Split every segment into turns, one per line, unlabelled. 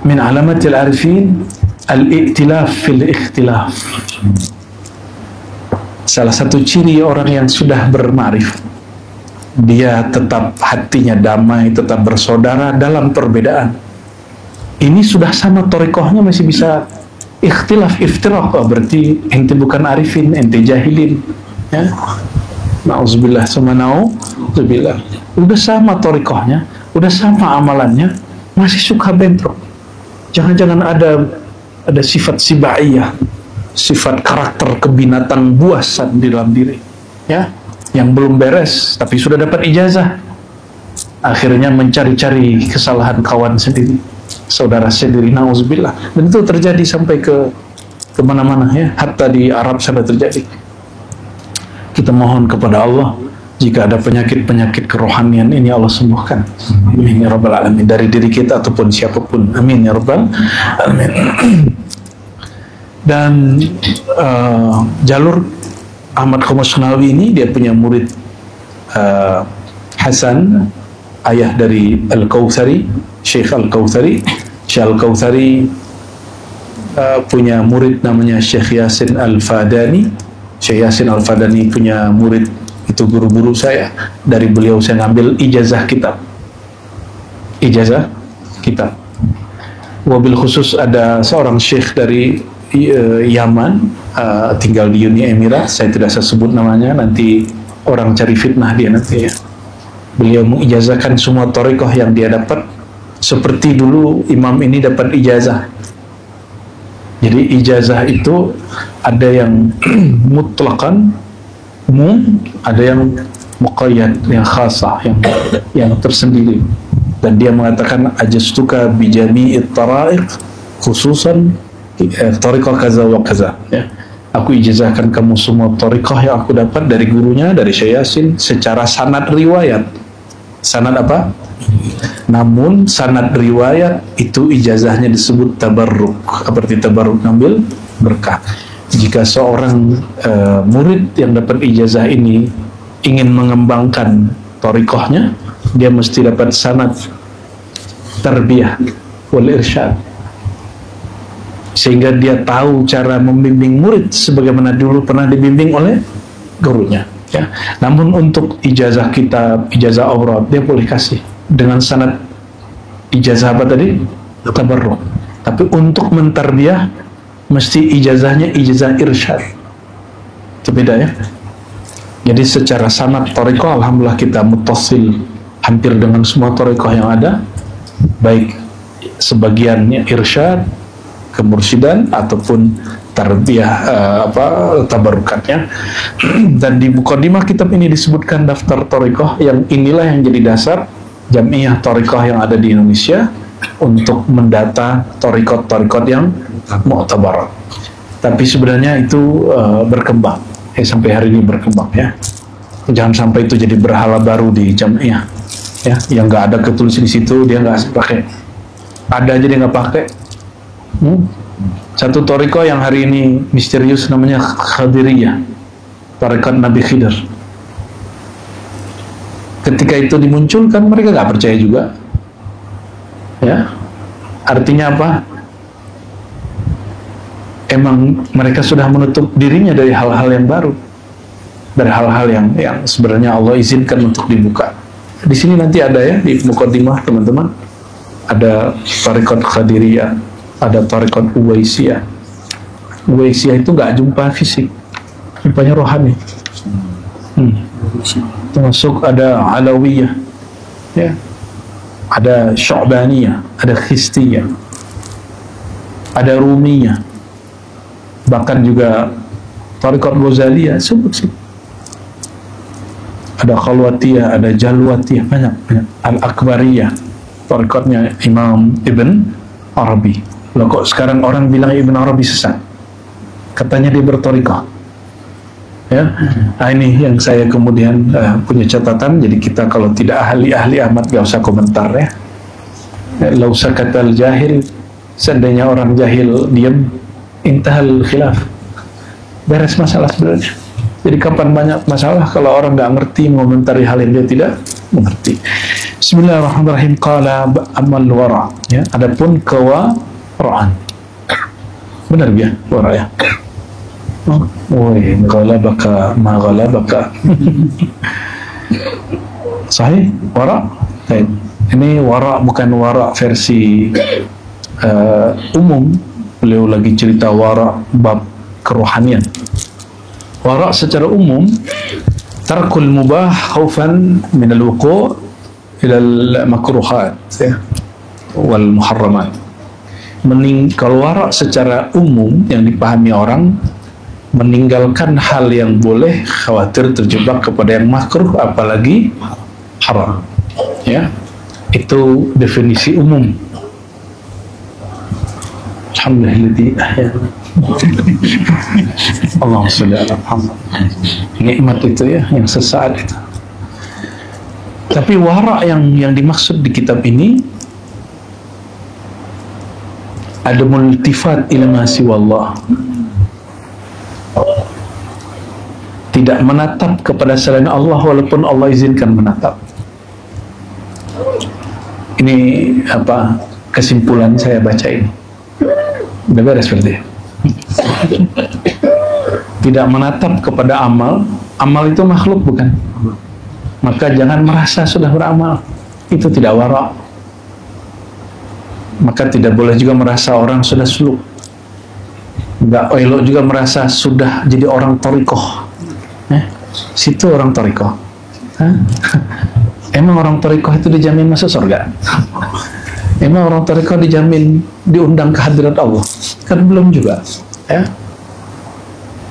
min alamatil arifin al-i'tilaf fil ikhtilaf. Salah satu ciri orang yang sudah berma'rifat, dia tetap hatinya damai, tetap bersaudara dalam perbedaan. Ini sudah sama thariqahnya masih bisa ikhtilaf, iftiraq. Oh, berarti ente bukan arifin, ente jahilin. Ya. Na'udzubillah, na'udzubillah. Udah sama thariqahnya, udah sama amalannya, masih suka bentrok. Jangan-jangan ada sifat sibaiyah, sifat karakter kebinatang buasan di dalam diri, ya, yang belum beres, tapi sudah dapat ijazah. Akhirnya mencari-cari kesalahan kawan sendiri, saudara sendiri, na'udzubillah. Dan itu terjadi sampai ke mana-mana, ya, hatta di Arab sana terjadi. Kita mohon kepada Allah, jika ada penyakit-penyakit kerohanian ini Allah sembuhkan. Amin ya rabbal alamin, dari diri kita ataupun siapapun. Amin ya rabbal alamin. Dan jalur Ahmad Khamis Hanawi ini, dia punya murid Hasan, ayah dari Al-Kautsari, Syekh Al-Kautsari. Syekh Al-Kautsari punya murid namanya Syekh Yasin Al-Fadani. Syekh Yasin Al-Fadani punya murid, itu guru-guru saya. Dari beliau saya ngambil ijazah kitab. Wabil khusus ada seorang syekh dari Yaman, tinggal di Uni Emirat, saya tidak saya sebut namanya, nanti orang cari fitnah dia nanti, ya. Beliau mengijazahkan semua thariqah yang dia dapat, seperti dulu imam ini dapat ijazah. Jadi ijazah itu ada yang mutlaqan umum, ada yang muqayyad, yang khasah, yang tersendiri. Dan dia mengatakan ajastuka bijami'it tara'iq khususan thariqah kaza wa kaza, ya. Aku ijazahkan kamu semua thariqah yang aku dapat dari gurunya, dari Syekh Yasin, secara sanad riwayat. Sanad apa? Namun sanad riwayat itu ijazahnya disebut tabarruk. Seperti tabarruk, ngambil berkah. Jika seorang murid yang dapat ijazah ini ingin mengembangkan thariqahnya, dia mesti dapat sanad tarbiyah wal irsyad, sehingga dia tahu cara membimbing murid sebagaimana dulu pernah dibimbing oleh gurunya, ya. Namun untuk ijazah kitab, ijazah aurat, dia boleh kasih dengan sanad ijazah apa tadi? Tabarruk. Tapi untuk mentarbiyah mesti ijazahnya ijazah irsyad. Itu beda, ya. Jadi secara sanad thariqah alhamdulillah kita muttasil hampir dengan semua thariqah yang ada, baik sebagiannya irsyad, kemursidan, ataupun tarbiyah tabarrukatnya. Dan di muqaddimah kitab ini disebutkan daftar thariqah yang inilah yang jadi dasar Jam'iyah Thariqah yang ada di Indonesia untuk mendata thariqat-thariqat yang mu'tabarat. Tapi sebenarnya itu berkembang, sampai hari ini berkembang, ya. Jangan sampai itu jadi berhala baru di Jam'iyah, ya, yang nggak ada ketulis di situ dia nggak pakai, ada aja dia nggak pakai. Satu thariqah yang hari ini misterius namanya Khadiriyah, thariqat Nabi Khidir. Ketika itu dimunculkan, mereka nggak percaya juga, ya. Artinya apa? Emang mereka sudah menutup dirinya dari hal-hal yang baru, dari hal-hal yang sebenarnya Allah izinkan untuk dibuka. Di sini nanti ada, ya, di muqaddimah teman-teman, ada thariqat Khadiriyah, ada thariqat Uwaisiyah. Uwaisiyah itu nggak jumpa fisik, jumpanya rohani. Termasuk ada Alawiyah, ya, ada Syu'baniyah, ada Khistiyah, ada Rumiyah, bahkan juga thariqat Ghazaliyah, sebut. Ada Khalwatiyah, ada Jalwatiyah, banyak. Al-Akbariyah, thariqatnya Imam Ibn Arabi. Loh, kok sekarang orang bilang Ibn Arabi sesat? Katanya dia berthariqah, ya. Nah, ini yang saya kemudian punya catatan. Jadi kita kalau tidak ahli amat gak usah komentar, ya. Lau sakatal jahil, seandainya orang jahil diam, intahal khilaf, beres masalah sebenarnya. Jadi kapan banyak masalah kalau orang gak ngerti mengomentari hal yang dia tidak mengerti. Bismillahirrahmanirrahim. Qala amal wara, ya, adapun kewaraan. Benar ya, wara ya. Woi, ghalabaka ma ghalabaka. Sahih, wara. Baik. Ini wara bukan wara versi umum. Beliau lagi cerita wara bab kerohanian. Wara secara umum tarkul mubah khaufan min al-wuqu' ila al-makruhat, ya, wal muharramat. Kalau wara secara umum yang dipahami orang, meninggalkan hal yang boleh khawatir terjebak kepada yang makruh apalagi haram, ya, itu definisi umum. Alhamdulillah. Allahumma sholli ala Muhammad. Nikmat itu ya, yang sesaat itu. Tapi wara yang dimaksud di kitab ini ada multifat ila ma siwallah. Tidak menatap kepada selain Allah walaupun Allah izinkan menatap. Ini apa kesimpulan saya baca ini. Udah beres berarti. Tidak menatap kepada amal. Amal itu makhluk bukan? Maka jangan merasa sudah beramal. Itu tidak wara. Maka tidak boleh juga merasa orang sudah suluk. Enggak elok juga merasa sudah jadi orang torikoh. Situ orang torikoh. Emang orang torikoh itu dijamin masuk surga? Emang orang torikoh dijamin diundang ke hadirat Allah? Kan belum juga, ya.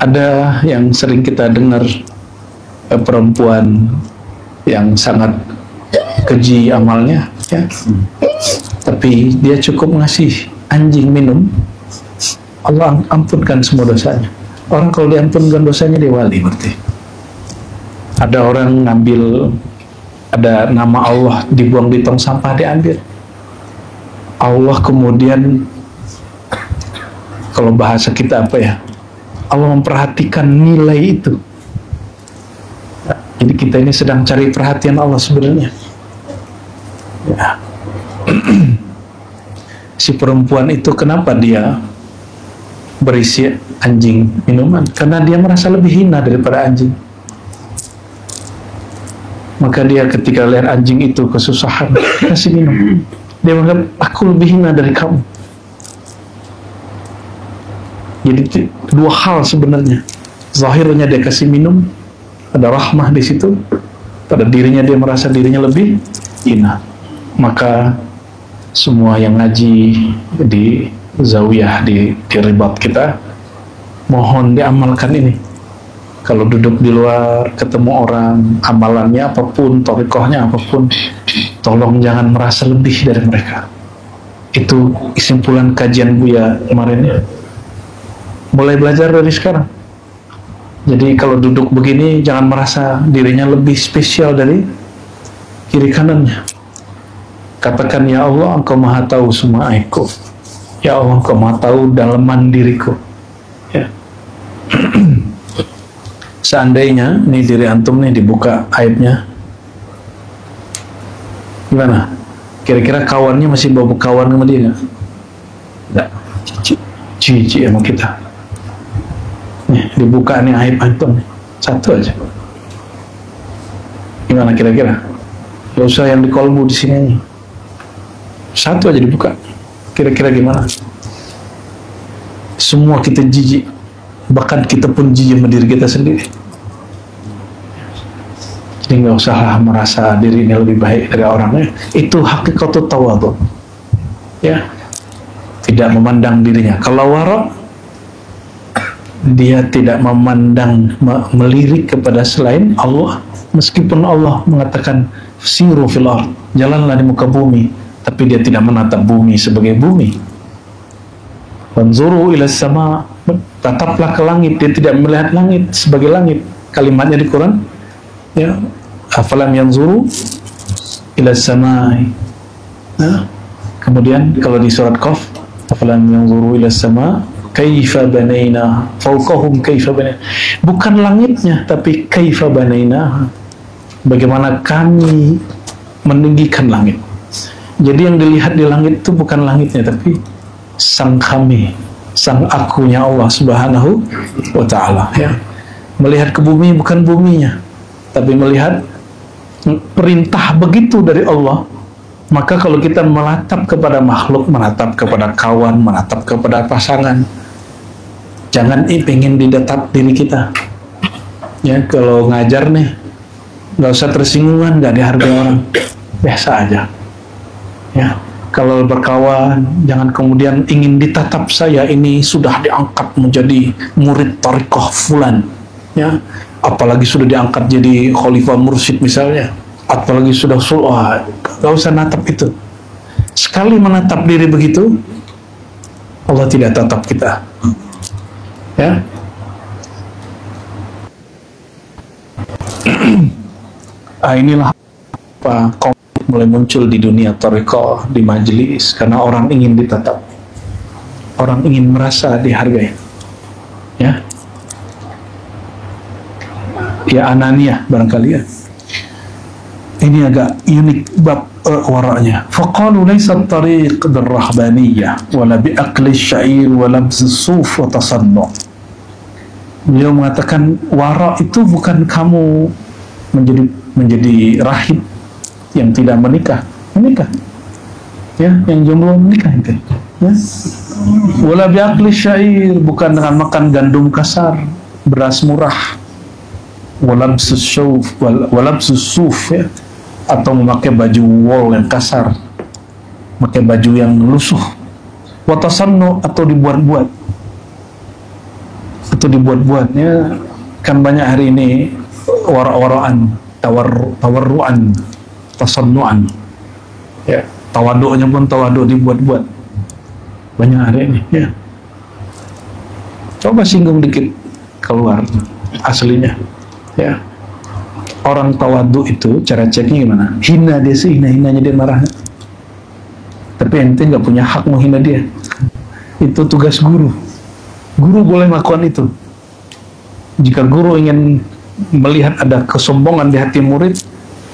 Ada yang sering kita dengar, perempuan yang sangat keji amalnya, ya, tapi dia cukup ngasih anjing minum, Allah ampunkan semua dosanya. Orang kalau diampunkan dosanya dia wali berarti. Ada orang ngambil, ada nama Allah dibuang di tong sampah, diambil. Allah kemudian, kalau bahasa kita apa ya, Allah memperhatikan nilai itu. Jadi kita ini sedang cari perhatian Allah sebenarnya, ya. Si perempuan itu kenapa dia berisi anjing minuman? Karena dia merasa lebih hina daripada anjing. Maka dia ketika lihat anjing itu kesusahan, kasih minum. Dia menganggap, aku lebih hina dari kamu. Jadi dua hal sebenarnya. Zahirnya dia kasih minum, ada rahmah di situ. Pada dirinya dia merasa dirinya lebih hina. Maka semua yang ngaji di zawiyah, di ribat kita, mohon diamalkan ini. Kalau duduk di luar, ketemu orang, amalannya apapun, torikohnya apapun, tolong jangan merasa lebih dari mereka. Itu kesimpulan kajian Buya kemarin ya. Mulai belajar dari sekarang. Jadi kalau duduk begini, jangan merasa dirinya lebih spesial dari kiri kanannya. Katakan, ya Allah, Engkau maha tahu semua aibku. Ya Allah, Engkau maha tahu dalaman diriku. Ya. Seandainya nih diri antum nih dibuka aibnya, gimana? Kira-kira kawannya masih bawa kawan sama dia nggak? Nggak. Cici sama kita. Nih dibuka nih aib antum nih. Satu aja. Gimana kira-kira? Gak usah yang di kolbu di sini nih. Satu aja dibuka. Kira-kira gimana? Semua kita jijik. Bahkan kita pun jijik sama diri kita sendiri. Jadi nggak usah merasa diri ini lebih baik dari orangnya. Itu hakikatul tawadhu. Ya, tidak memandang dirinya. Kalau wara, dia tidak memandang, melirik kepada selain Allah. Meskipun Allah mengatakan siru fil ard, jalanlah di muka bumi, tapi dia tidak menatap bumi sebagai bumi. Wanzuru ila sama, tataplah ke langit, dia tidak melihat langit sebagai langit. Kalimatnya di Quran, ya, afalam yanzuru ila samai. Nah, kemudian kalau di surat Qaf, afalam yanzuru ila sama kaifa banaina fawqahum kaifa banaina. Bukan langitnya, tapi kaifa banaina. bagaimana kami meninggikan langit. Jadi yang dilihat di langit itu bukan langitnya, tapi sang kami, sang akunya Allah Subhanahu wa Ta'ala, ya. Melihat ke bumi bukan buminya, tapi melihat perintah begitu dari Allah. Maka kalau kita menatap kepada makhluk, menatap kepada kawan, menatap kepada pasangan, jangan pengen didatap diri kita. Ya, kalau ngajar nih, nggak usah tersinggungan, nggak dihargai orang, biasa aja. Ya, kalau berkawan, jangan kemudian ingin ditatap, saya ini sudah diangkat menjadi murid thariqah fulan, ya, apalagi sudah diangkat jadi khalifah mursyid misalnya, apalagi sudah nggak usah natap itu. Sekali menatap diri begitu, Allah tidak tatap kita. Ya. Inilah apa konflik mulai muncul di dunia thariqah, di majelis, karena orang ingin ditatap, orang ingin merasa dihargai. Ya, ya ananiyah barangkali ya. Ini agak unik bab waraknya. Faqalu laysa at-tariq bir-rahbaniyah wala bi'aqli asy-sya'ir wala bis-suf wa tasannu. Beliau mengatakan warak itu bukan kamu menjadi rahib yang tidak menikah, ya, yang jomblo menikah itu, ya. Wala bi'aqli syair, bukan dengan makan gandum kasar, beras murah, walabsus suf, ya, atau memakai baju wol yang kasar, memakai baju yang lusuh, watasannu, atau dibuat-buat, ya. Kan banyak hari ini warak-warakan, tawarruan, tasannuan, ya, tawaduknya pun tawaduk dibuat-buat banyak hari ini, ya. Coba singgung dikit keluar aslinya, ya. Orang tawaduk itu cara ceknya gimana? Hina dia, hina-hinanya dia marah, tapi ente nggak punya hak menghina dia. Itu tugas guru. Guru boleh melakukan itu. Jika guru ingin melihat ada kesombongan di hati murid,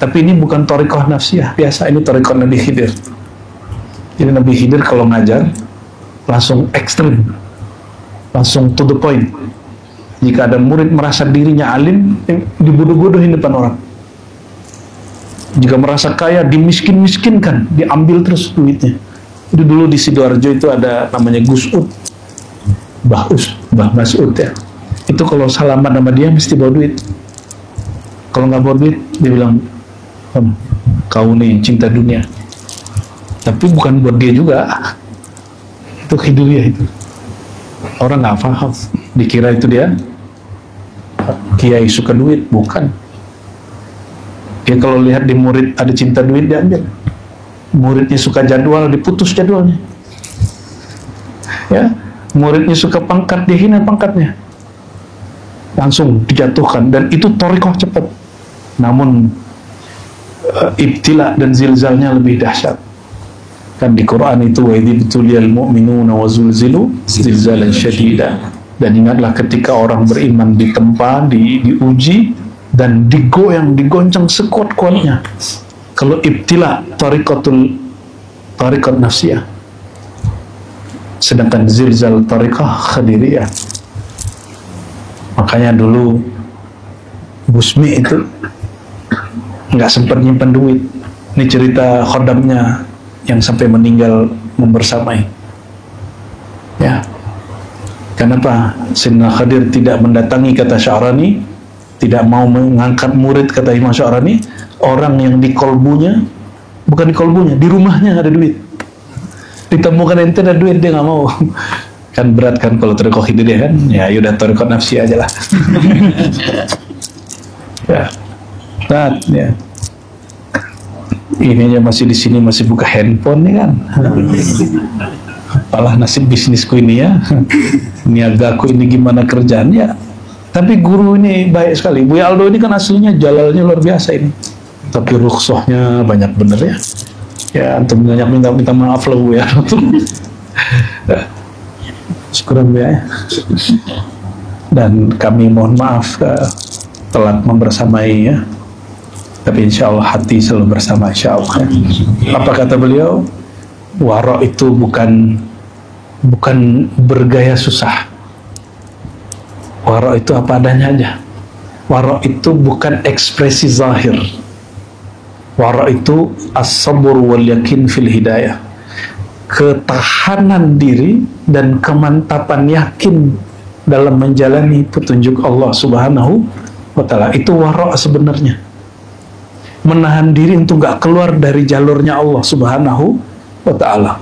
tapi ini bukan thariqah nafsiyah biasa, ini thariqah Nabi Khidir. Jadi Nabi Khidir kalau ngajar langsung ekstrim, langsung to the point. Jika ada murid merasa dirinya alim, dibodoh-bodohin depan orang. Jika merasa kaya, dimiskin-miskinkan, diambil terus duitnya. Itu dulu di Sidoarjo itu ada namanya Gus Ud, Mbah Mas'ud, ya. Itu kalau salaman sama dia mesti bawa duit. Kalau nggak bawa duit, dia bilang, kau nih cinta dunia. Tapi bukan buat dia juga, itu hidupnya itu. Orang nggak paham, dikira itu dia kiai suka duit, bukan. Dia kalau lihat di murid ada cinta duit, dia ambil. Muridnya suka jadwal, diputus jadwalnya. Ya, muridnya suka pangkat, dihina pangkatnya, langsung dijatuhkan. Dan itu thariqah cepat. Namun ibtila dan zilzalnya lebih dahsyat. Kan di Quran itu wa idzibtuliyal mu'minuna wa zulzilu zilzalan syadida. Dan ingatlah ketika orang beriman ditempa, diuji dan digoncang sekuat-kuatnya. Kalau ibtila tariqat nafsiyah, sedangkan zilzal tariqah khadiriyah. Makanya dulu Busmi itu nggak sempat nyimpan duit. Ini cerita khodamnya yang sampai meninggal membersamai. Ya, kenapa Sayyidina Khadir tidak mendatangi, kata Sya'rani, tidak mau mengangkat murid, kata Imam Sya'rani, orang yang di kolbunya, bukan di kolbunya, di rumahnya ada duit. Ditemukan ente ada duit, dia nggak mau. Kan berat kan kalau thariqah itu dia kan, ya udah thariqah nafsi aja lah. Ya, berat ya. Ini aja masih di sini masih buka handphone nih kan. Apalah nasib bisnisku ini ya. Niagaku ini gimana kerjaannya. Tapi guru ini baik sekali. Buya Aldo ini kan aslinya jalalnya luar biasa ini. Tapi rukhsahnya banyak bener ya. Ya antum banyak minta maaf lah Buya Aldo. Syukuran Buya. Dan kami mohon maaf telat membersamai ya. Tapi insya Allah hati selalu bersama, insya Allah. Apa kata beliau? Wara itu bukan bergaya susah. Wara itu apa adanya aja. Wara itu bukan ekspresi zahir. Wara itu as-sabr wal yakin fil hidayah. Ketahanan diri dan kemantapan yakin dalam menjalani petunjuk Allah Subhanahu wa ta'ala. Itu wara sebenarnya. Menahan diri untuk gak keluar dari jalurnya Allah Subhanahu wa ta'ala.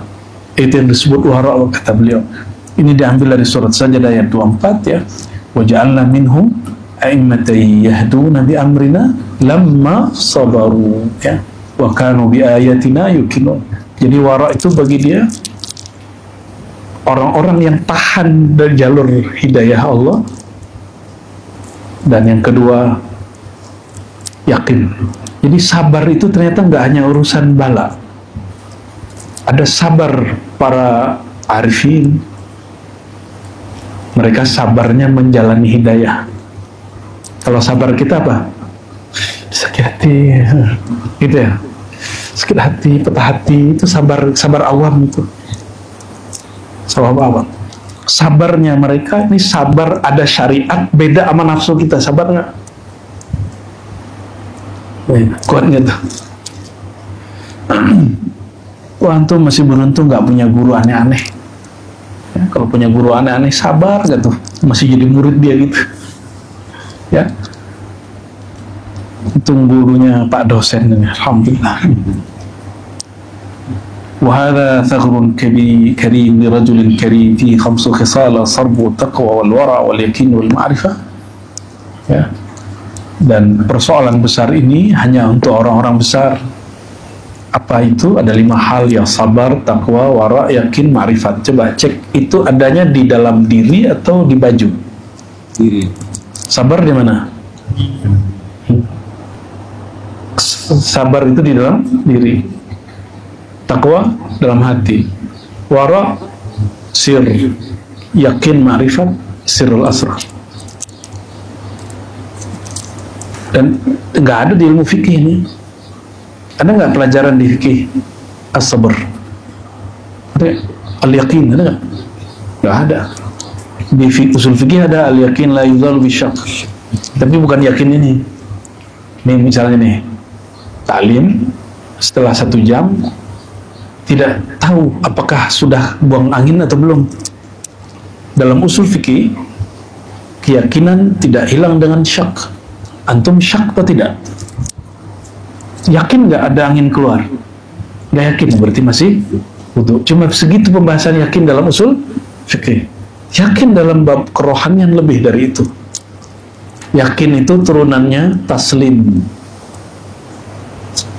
Itu yang disebut wara, kata beliau. Ini diambil dari surat Sajdah ayat 24 ya. Wa ja'alna minhum a'immatan yahduna bi amrina lamma sabaru ya. Wa kanu bi ayatina yuqinun. Jadi wara itu bagi dia orang-orang yang tahan dari jalur hidayah Allah. Dan yang kedua, yakin. Jadi sabar itu ternyata nggak hanya urusan bala. Ada sabar para arifin. Mereka sabarnya menjalani hidayah. Kalau sabar kita apa? Sakit hati, gitu ya. Sakit hati, patah hati, itu sabar awam itu. Sabar awam. Sabarnya mereka ini sabar ada syariat, beda sama nafsu kita. Sabar nggak? Kuat nggak tuh? Wah, antum masih beruntung nggak punya guru aneh-aneh. Ya, kalau punya guru aneh-aneh, sabar nggak tuh? Masih jadi murid dia gitu. Ya. Itu gurunya Pak dosen ini, alhamdulillah. وهذا ثغر كريم لرجل كريم فيه 5 خصال صرب والتقوى والورع واليقين والمعرفة. Ya. Dan persoalan besar ini hanya untuk orang-orang besar. Apa itu? Ada 5 hal yang sabar, takwa, wara, yakin, ma'rifat. Coba cek itu adanya di dalam diri atau di baju? Diri. Sabar di mana? Sabar itu di dalam diri. Takwa dalam hati. Wara sir. Yakin, ma'rifat, sirrul asrar. Dan nggak ada di ilmu fikih ini. Ada nggak pelajaran di fikih as-sabr? Ada al-yakin, ada nggak? Nggak ada. Di usul fikih ada al-yakin la yudhal bisyak. Tapi bukan yakin ini. Nih misalnya nih, taklim setelah 1 jam tidak tahu apakah sudah buang angin atau belum. Dalam usul fikih, keyakinan tidak hilang dengan syak. Antum syak atau tidak? Yakin nggak ada angin keluar? Nggak yakin, berarti masih wudu. Cuma segitu pembahasan yakin dalam usul fikih. Yakin dalam bab kerohanian lebih dari itu. Yakin itu turunannya taslim.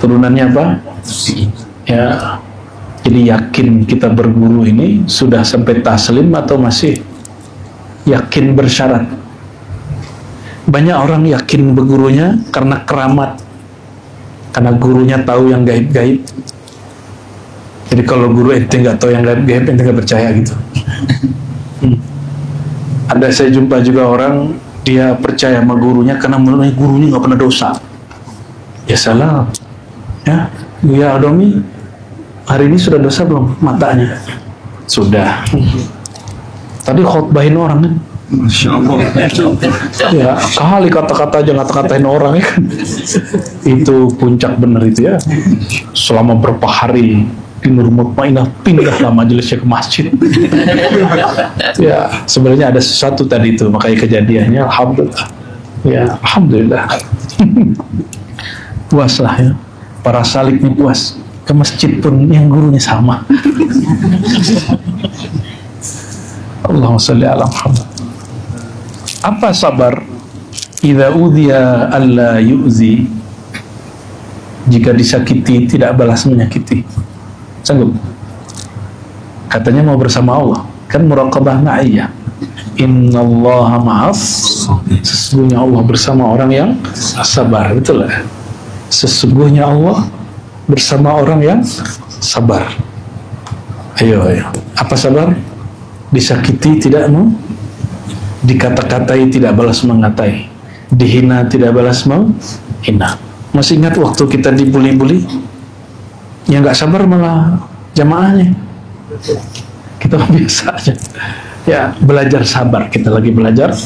Turunannya apa? Ya. Jadi yakin kita berguru ini sudah sampai taslim atau masih yakin bersyarat? Banyak orang yakin bergurunya karena keramat, karena gurunya tahu yang gaib-gaib. Jadi kalau guru ente nggak tahu yang gaib-gaib, ente nggak percaya gitu. Ada saya jumpa juga orang, dia percaya sama gurunya karena menurut gurunya nggak pernah dosa. Ya salah. Ya Adomi, hari ini sudah dosa belum matanya? Sudah. Tadi khotbahin orang kan? Masya Allah. Ya kali kata-kata aja ngata-katain orang ya kan. Itu puncak bener itu ya. Selama berapa hari di Nur Mutmainah pindahlah majelisnya ke masjid. Ya sebenarnya ada sesuatu tadi itu, makanya kejadiannya alhamdulillah. Ya alhamdulillah. Puas lah ya. Para salik nih puas. Ke masjid pun yang gurunya sama. Allahumma sholli ala Muhammad. Apa sabar? Idza udhiya alla yu'zi. Jika disakiti tidak balas menyakiti. Sanggup? Katanya mau bersama Allah. Kan muraqabah ma'iyah. Innallaha ma'as. Sesungguhnya Allah bersama orang yang sabar. Betul lah. Sesungguhnya Allah bersama orang yang sabar. Ayo. Apa sabar? Disakiti tidak mau, dikata-katai tidak balas mengatai, dihina tidak balas menghina. Masih ingat waktu kita dibully-bully? Yang nggak sabar malah jamaahnya. Kita biasa aja. Ya, belajar sabar. Kita lagi belajar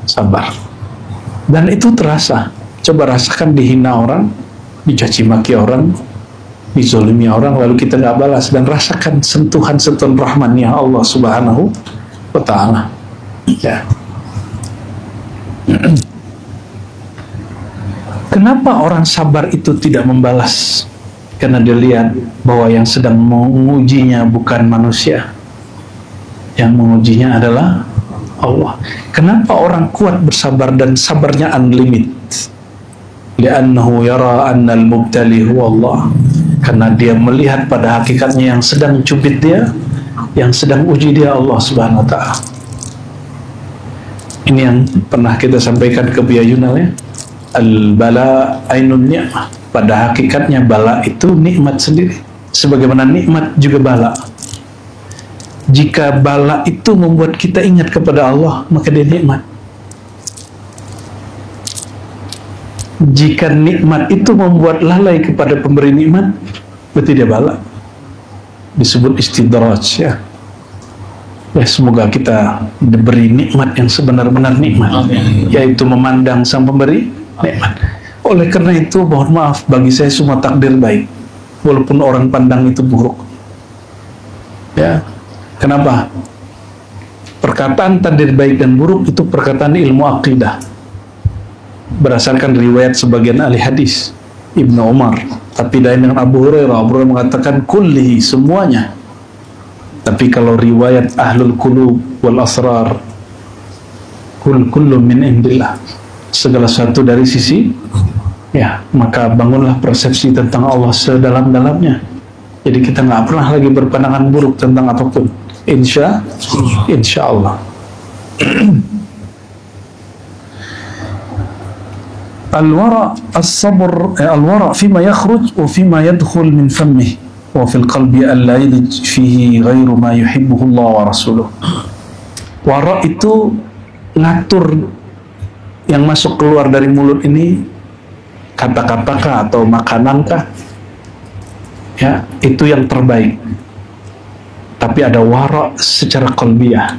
sabar. Dan itu terasa. Coba rasakan dihina orang, dicaci maki orang, dizolimi orang, lalu kita nggak balas. Dan rasakan sentuhan-sentuhan rahmannya Allah Subhanahu wa Ta'ala. Ya. Kenapa orang sabar itu tidak membalas? Karena dia lihat bahwa yang sedang mengujinya bukan manusia. Yang mengujinya adalah Allah. Kenapa orang kuat bersabar dan sabarnya unlimited? Li'annahu yara annal mubtali huwa Allah. Karena dia melihat pada hakikatnya yang sedang cubit dia, yang sedang uji dia Allah Subhanahu wa Ta'ala. Ini yang pernah kita sampaikan ke Buya Yunal ya. Al-bala ainun ni'mah. Pada hakikatnya bala itu nikmat sendiri. Sebagaimana nikmat juga bala. Jika bala itu membuat kita ingat kepada Allah, maka dia nikmat. Jika nikmat itu membuat lalai kepada pemberi nikmat, berarti dia bala. Disebut istidraj ya. Ya, semoga kita diberi nikmat yang sebenar-benar nikmat, yaitu memandang sang pemberi nikmat. Oleh karena itu, mohon maaf, bagi saya semua takdir baik, walaupun orang pandang itu buruk. Ya, kenapa? Perkataan takdir baik dan buruk itu perkataan ilmu akidah, berdasarkan riwayat sebagian ahli hadis, Ibnu Umar. Tapi lain dengan Abu Hurairah. Abu Hurairah mengatakan kullihi, semuanya. Tapi kalau riwayat ahlul qulub wal asrar, kullu min indillah, segala satu dari sisi, ya, maka bangunlah persepsi tentang Allah sedalam-dalamnya. Jadi kita nggak pernah lagi berpandangan buruk tentang apapun. Insya Allah. Al-wara as-sabr, al-wara fima yakhruj wa fima yadkhul min fammih wa fil qalbi alla yalij fihi ghairu ma yuhibbuhu Allah wa rasuluh. Wara itu ngatur yang masuk keluar dari mulut ini, kata-katakah atau makanankah, ya, itu yang terbaik. Tapi ada wara secara qalbiyah.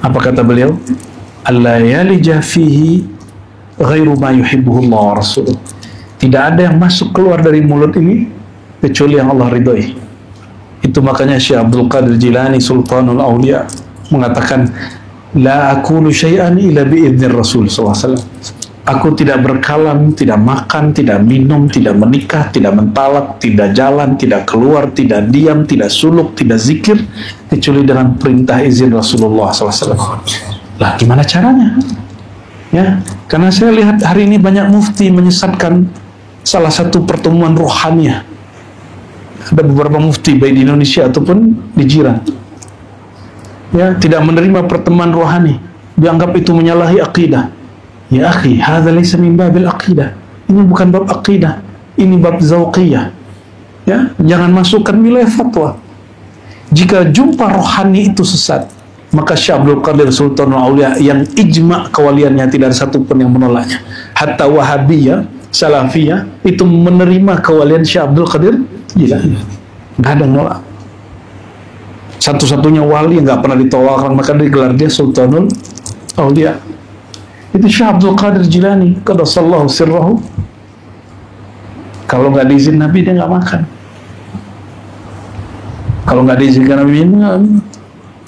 Apa kata beliau? Alla yalija fihi ghairu ma yuhibbuhu Allah wa rasuluh. Tidak ada yang masuk keluar dari mulut ini kecuali yang Allah ridhoi. Itu makanya Syekh Abdul Qadir Jilani Sultanul Aulia mengatakan, la aqulu syai'an illa bi'idznir Rasul SAW. Aku tidak berkalam, tidak makan, tidak minum, tidak menikah, tidak mentalak, tidak jalan, tidak keluar, tidak diam, tidak suluk, tidak zikir, kecuali dengan perintah izin Rasulullah SAW. Lah, gimana caranya? Ya, karena saya lihat hari ini banyak mufti menyesatkan salah satu pertemuan rohaniah. Ada beberapa mufti baik di Indonesia ataupun di jiran, ya, tidak menerima pertemuan rohani, dianggap itu menyalahi akidah. Ya akhi, hadza laysa min babil aqidah. Ini bukan bab aqidah, ini bab zauqiyah. Ya, jangan masukkan wilayah fatwa. Jika jumpa rohani itu sesat, maka Syekh Abdul Qadir Sultanul Aulia yang ijma' kewaliannya tidak ada satupun yang menolaknya. Hatta Wahabiyah, Salafiyah itu menerima kewalian Syekh Abdul Qadir Jilani. Nggak ada nolak. Satu-satunya wali yang nggak pernah ditolak, maka digelar dia Sultanul Aulia. Itu Syekh Abdul Qadir Jilani, qaddasallahu sirrahu. Kalau nggak diizin Nabi, dia nggak makan. Kalau nggak diizinkan Nabi, dia nggak.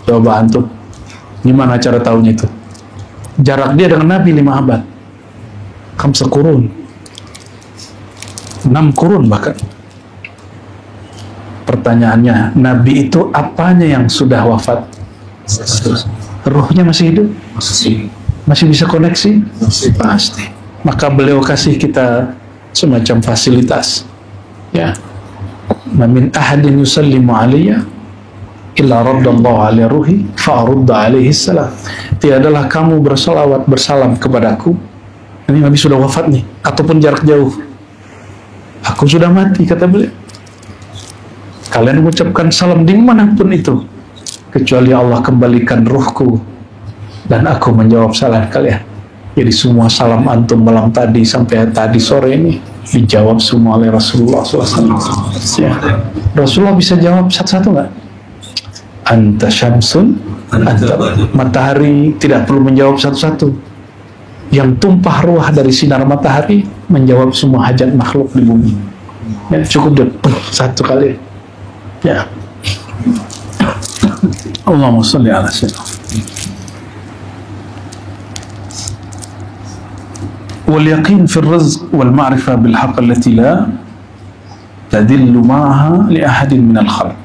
Coba antum, gimana cara tahunya itu? Jarak dia dengan Nabi 5 abad, 5 kurun, 6 kurun bahkan. Pertanyaannya, Nabi itu apanya yang sudah wafat? Ruhnya masih hidup? Masih bisa koneksi? Pasti. Maka beliau kasih kita semacam fasilitas. Ya. Min ahadin yusallimu alaiya illa raddallahu alaihi ruhi fa'arudda alaihi salam. Tiadalah kamu bersalawat bersalam kepadaku. Ini Nabi sudah wafat nih, ataupun jarak jauh. Aku sudah mati, kata beliau. Kalian mengucapkan salam dimanapun itu, kecuali Allah kembalikan ruhku dan aku menjawab salam kalian. Jadi semua salam antum malam tadi sampai tadi sore ini Dijawab semua oleh Rasulullah SAW. Ya. Rasulullah bisa jawab satu-satu nggak? Anta syamsun, anta matahari, tidak perlu menjawab satu-satu. Yang tumpah ruah dari sinar matahari menjawab semua hajat makhluk di bumi. Ya, cukup dia satu kali. Ya. Allahumma shalli ala sayyidina. Wal yaqin fi ar-rizq wal ma'rifah bil haqq allati la tadillu ma'aha li ahadin min al-khalq.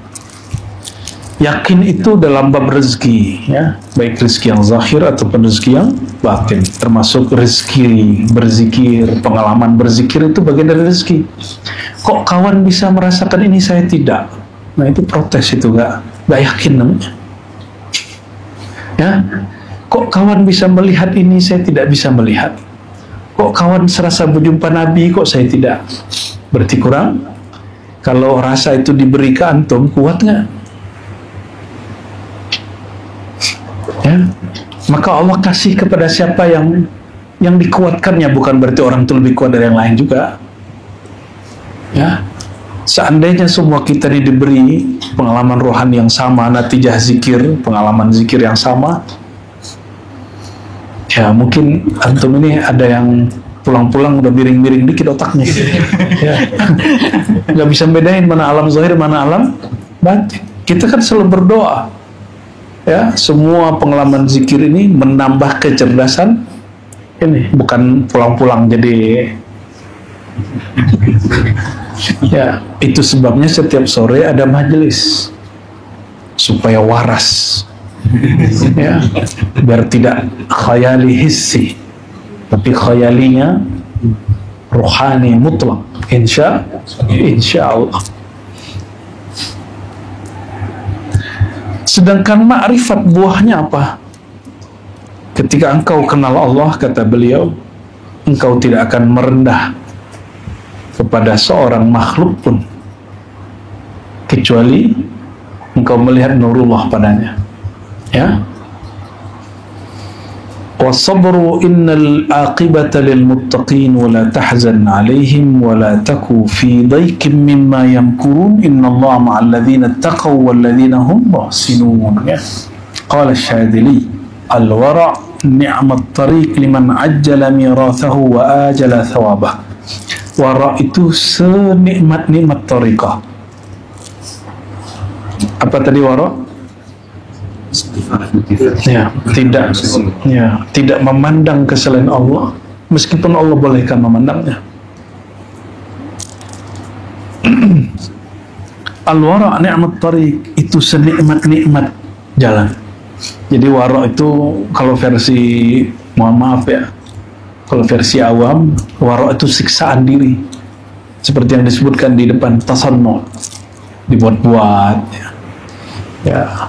Yakin itu dalam bab rezeki, ya, baik rezeki yang zahir ataupun rezeki yang batin, termasuk rezeki berzikir, pengalaman berzikir itu bagian dari rezeki. Kok kawan bisa merasakan ini, saya tidak? Nah itu protes, itu gak yakin namanya. Ya, kok kawan bisa melihat ini, saya tidak bisa melihat. Kok kawan serasa berjumpa Nabi, kok saya tidak? Berarti kurang. Kalau rasa itu diberi ke antum, kuat nggak? Ya, maka Allah kasih kepada siapa yang dikuatkannya, bukan berarti orang itu lebih kuat dari yang lain juga. Ya, seandainya semua kita diberi pengalaman rohani yang sama, natijah zikir, pengalaman zikir yang sama, ya mungkin antum ini ada yang pulang-pulang udah miring-miring dikit otaknya. Ya, nggak bisa bedain mana alam zahir, mana alam batin. Kita kan selalu berdoa. Ya, semua pengalaman zikir ini menambah kecerdasan ini, bukan pulang-pulang jadi. Ya, itu sebabnya setiap sore ada majelis supaya waras. Ya, biar tidak khayali hissi, tapi khayalinya rohani mutlak. Insya Allah. Sedangkan ma'rifat buahnya apa? Ketika engkau kenal Allah, kata beliau, engkau tidak akan merendah kepada seorang makhluk pun, kecuali engkau melihat nurullah padanya. Ya. Wasabru innal aqibata lil muttaqin wa la tahzan alaihim wa la taku fi daykin mimma yamkurun innallaha ma'al ladzina taqaw wal ladzina hum muhsinun. Ya. Qala Syadili al-wara' ni'mat tariq liman ajjala mirathahu wa ajala thawabah. Wara' itu senikmat-nikmat tariqah. Apa tadi wara'? Ya, tidak memandang ke selain Allah, meskipun Allah bolehkan memandangnya. Al-wara' ni'mat tariq, itu senikmat-nikmat jalan. Jadi wara' itu kalau versi, mohon maaf ya, kalau versi awam, wara' itu siksaan diri, seperti yang disebutkan di depan, tasannu, dibuat-buat. Ya,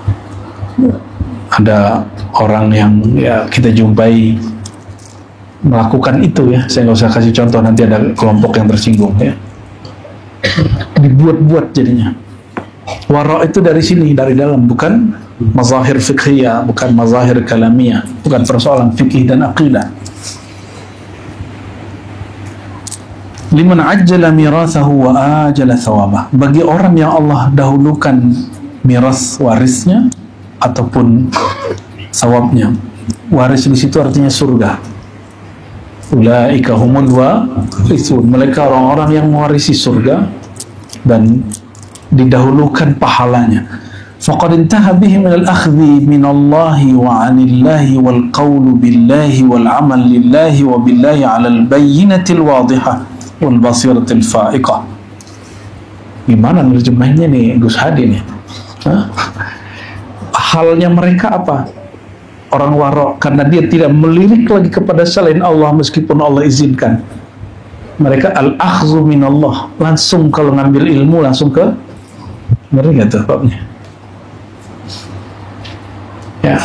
ada orang yang ya kita jumpai melakukan itu, ya, saya nggak usah kasih contoh, nanti ada kelompok yang tersinggung, ya, dibuat-buat jadinya. Wara' itu dari sini, dari dalam, bukan mazahir fiqhiyah, bukan mazahir kalamiyah, bukan persoalan fikih dan aqidah. Liman ajjala mirathahu wa ajala thawabah, bagi orang yang Allah dahulukan miras, warisnya, ataupun sawabnya. Waris di situ artinya surga. Ulaika humul warithun, mereka orang-orang yang mewarisi surga dan didahulukan pahalanya. Faqad intaha bihi min al-akhdhi min Allah wa 'anillahi wal qawlu billahi wal 'amal lillahi wa billahi 'ala al-bayyinati al-wadihah wal basirati al-fa'iqah. Gimana nerjemahnya nih Gus Hadi nih? Halnya mereka apa? Orang wara', karena dia tidak melirik lagi kepada selain Allah meskipun Allah izinkan. Mereka al-akhzu minallah, langsung kalau ngambil ilmu langsung ke mereka tuh babnya. Ya.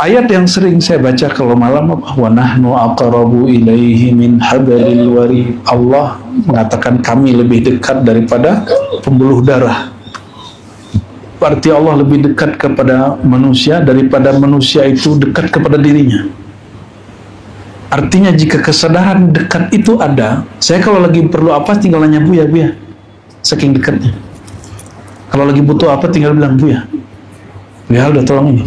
Ayat yang sering saya baca kalau malam apa? Wa nahnu aqrabu ilaihi min hablil warid. Allah mengatakan kami lebih dekat daripada pembuluh darah. Berarti Allah lebih dekat kepada manusia daripada manusia itu dekat kepada dirinya. Artinya jika kesadaran dekat itu ada, saya kalau lagi perlu apa tinggal nanya Buya, saking dekatnya. Kalau lagi butuh apa tinggal bilang Buya, udah tolong ini.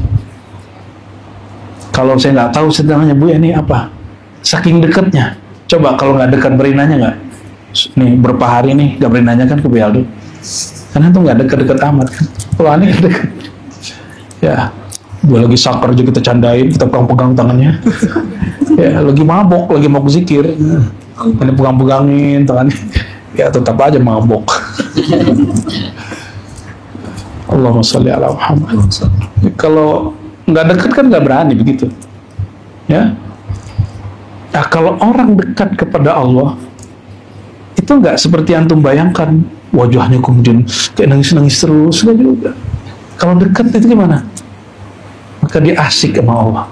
Kalau saya nggak tahu, saya nanya Buya ini apa, saking dekatnya. Coba kalau nggak dekat beri nanya nggak? Nih berapa hari nih nggak beri nanya kan ke Buya Aldo, karena tuh nggak dekat-dekat amat kan. Kalau aneh dekat, ya Buya lagi sakar aja kita candain, kita pegang-pegang tangannya. Ya lagi mabok, lagi mau zikir, ini pegang-pegangin tangannya, ya tetap aja mabok. Allahumma sholli ala Muhammad. Kalau nggak dekat kan nggak berani begitu, ya. Nah kalau orang dekat kepada Allah itu nggak seperti antum bayangkan, wajahnya kemudian kayak nangis-nangis terus, nggak juga. Kalau dekat itu gimana? Maka dia asik sama Allah.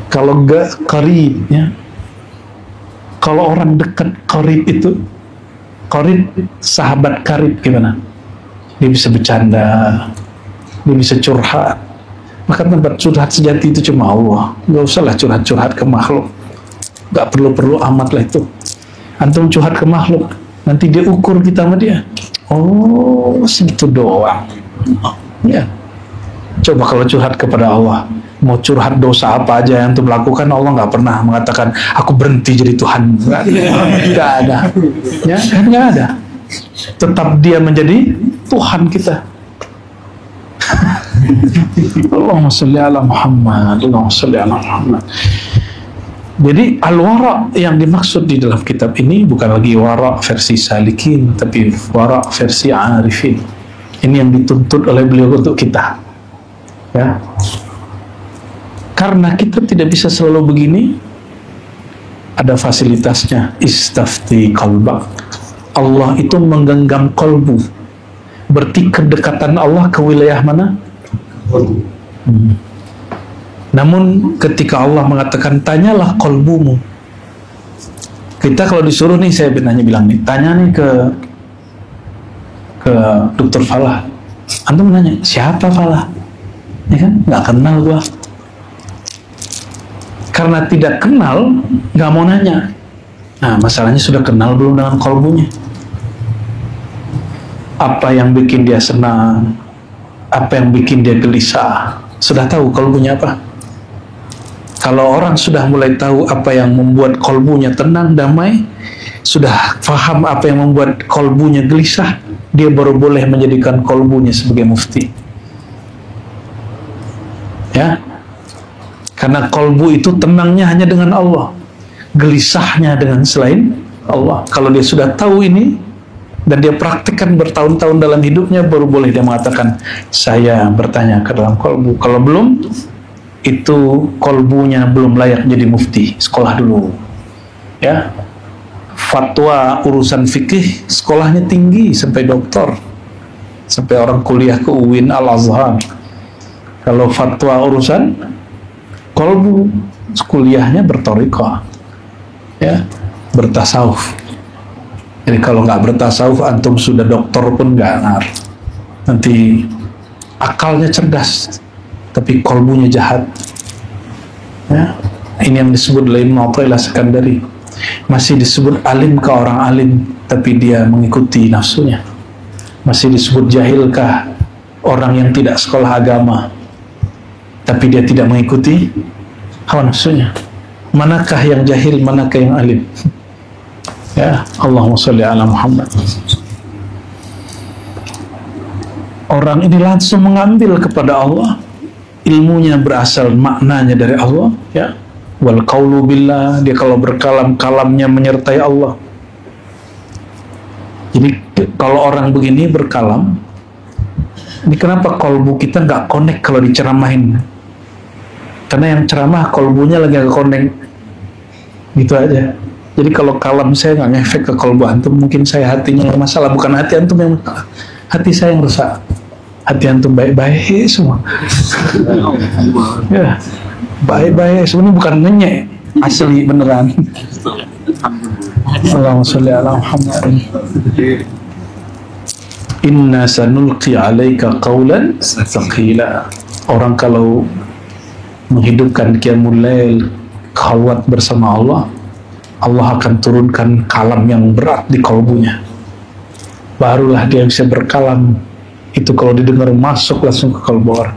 Kalau enggak qarib, ya. Kalau orang dekat qarib itu, qarib sahabat qarib gimana? Dia bisa bercanda, dia bisa curhat. Maka tempat curhat sejati itu cuma Allah. Nggak usahlah curhat-curhat ke makhluk. Nggak perlu-perlu amat lah itu. Antum curhat ke makhluk, nanti dia ukur kita sama dia. Oh, segitu doang. Ya. Coba kalau curhat kepada Allah, mau curhat dosa apa aja yang antum lakukan, Allah nggak pernah mengatakan aku berhenti jadi Tuhan. Nggak ada, ya kan nggak ada. Tetap dia menjadi Tuhan kita. Allahumma sholli ala Muhammad, Allahumma sholli ala Muhammad. Jadi al-wara yang dimaksud di dalam kitab ini bukan lagi wara versi salikin, tapi wara versi arifin. Ini yang dituntut oleh beliau untuk kita, ya. Karena kita tidak bisa selalu begini, ada fasilitasnya. Istafti qalbak. Allah itu menggenggam kolbu. Berarti kedekatan Allah ke wilayah mana? Namun ketika Allah mengatakan tanyalah kolbumu, kita kalau disuruh nih, saya bilang nih, tanya nih ke Dr. Falah, antum nanya siapa Falah, ya kan nggak kenal gua. Karena tidak kenal nggak mau nanya. Nah masalahnya sudah kenal belum dengan kolbunya? Apa yang bikin dia senang, apa yang bikin dia gelisah, sudah tahu kolbunya apa? Kalau orang sudah mulai tahu apa yang membuat kolbunya tenang, damai, sudah paham apa yang membuat kolbunya gelisah, dia baru boleh menjadikan kolbunya sebagai mufti. Ya, karena kolbu itu tenangnya hanya dengan Allah, gelisahnya dengan selain Allah. Kalau dia sudah tahu ini dan dia praktikkan bertahun-tahun dalam hidupnya, baru boleh dia mengatakan saya bertanya ke dalam kolbu. Kalau belum, itu kolbunya belum layak jadi mufti, sekolah dulu, ya. Fatwa urusan fikih sekolahnya tinggi sampai doktor, sampai orang kuliah ke UIN Al-Azhar. Kalau fatwa urusan kolbu, kuliahnya bertorikoh, ya, bertasawuf. Jadi kalau nggak bertasawuf, antum sudah doktor pun nggak ngaruh. Nanti akalnya cerdas, tapi kolbunya jahat. Ya, ini yang disebut oleh Ibnu Athaillah Sekandari. Masih disebut alim ke orang alim, tapi dia mengikuti nafsunya. Masih disebut jahilkah orang yang tidak sekolah agama, tapi dia tidak mengikuti hawa nafsunya. Manakah yang jahil, manakah yang alim? Ya, Allahumma sholli ala Muhammad. Orang ini langsung mengambil kepada Allah, ilmunya berasal, maknanya dari Allah, ya. Wal qaulu billah, dia kalau berkalam, kalamnya menyertai Allah. Jadi kalau orang begini berkalam, ini kenapa kolbu kita nggak connect kalau diceramahin? Karena yang ceramah kolbunya lagi nggak connect, gitu aja. Jadi kalau kalam saya nggak ngefek ke kolbu antum, mungkin saya hatinya yang masalah, bukan hati antum yang masalah, hati saya yang rusak. Hati antum baik-baik semua. Ya, baik-baik sebenarnya, bukan ngenyek, asli beneran. Allahumma sholli ala Muhammad. Inna sanulqi alaika qawlan thaqila. Orang kalau menghidupkan qiyamul lail, khalwat bersama Allah, Allah akan turunkan kalam yang berat di kalbunya. Barulah dia bisa berkalam. Itu kalau didengar masuk langsung ke kalbu orang.